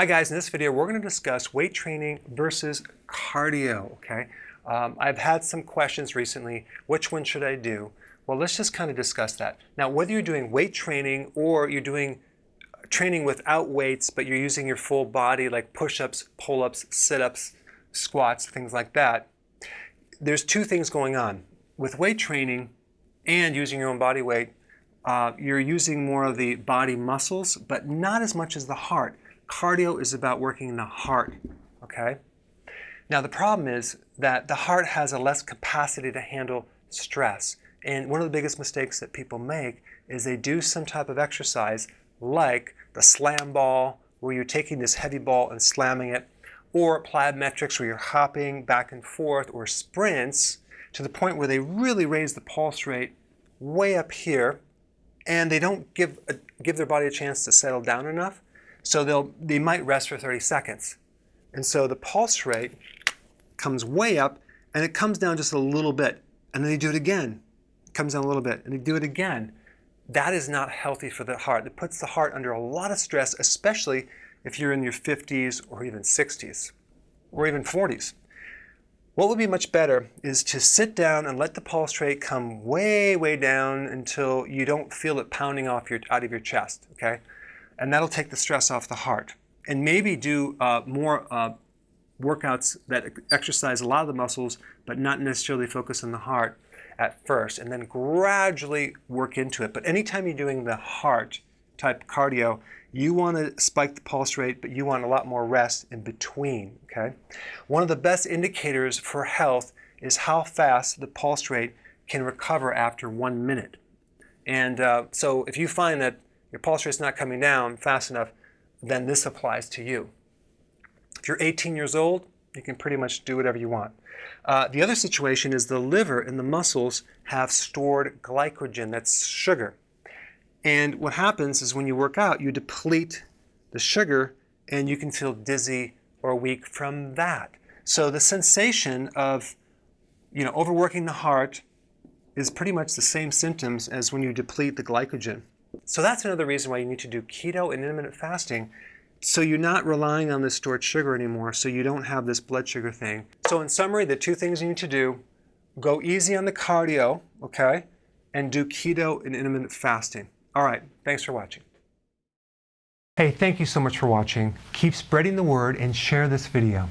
Hi guys, in this video we're going to discuss weight training versus cardio, okay? I've had some questions recently, which one should I do? Well, let's just kind of discuss that. Now, whether you're doing weight training or you're doing training without weights, but you're using your full body like push-ups, pull-ups, sit-ups, squats, things like that, there's two things going on. With weight training and using your own body weight, you're using more of the body muscles, but not as much as the heart. Cardio is about working the heart, okay? Now the problem is that the heart has a less capacity to handle stress. And one of the biggest mistakes that people make is they do some type of exercise like the slam ball, where you're taking this heavy ball and slamming it, or plyometrics, where you're hopping back and forth, or sprints to the point where they really raise the pulse rate way up here, and they don't give their body a chance to settle down enough. So they might rest for 30 seconds. And so the pulse rate comes way up and it comes down just a little bit. And then they do it again. It comes down a little bit and they do it again. That is not healthy for the heart. It puts the heart under a lot of stress, especially if you're in your 50s or even 60s or even 40s. What would be much better is to sit down and let the pulse rate come way, way down until you don't feel it pounding out of your chest, okay? And that'll take the stress off the heart. And maybe do more workouts that exercise a lot of the muscles, but not necessarily focus on the heart at first, and then gradually work into it. But anytime you're doing the heart type cardio, you want to spike the pulse rate, but you want a lot more rest in between, okay? One of the best indicators for health is how fast the pulse rate can recover after 1 minute. And so if you find that your pulse rate's not coming down fast enough, then this applies to you. If you're 18 years old, you can pretty much do whatever you want. The other situation is the liver and the muscles have stored glycogen, that's sugar. And what happens is when you work out, you deplete the sugar and you can feel dizzy or weak from that. So the sensation of, overworking the heart is pretty much the same symptoms as when you deplete the glycogen. So that's another reason why you need to do keto and intermittent fasting, so you're not relying on this stored sugar anymore, so you don't have this blood sugar thing. So in summary, the two things you need to do: go easy on the cardio, okay, and do keto and intermittent fasting. All right, thanks for watching. Hey, thank you so much for watching. Keep spreading the word and share this video.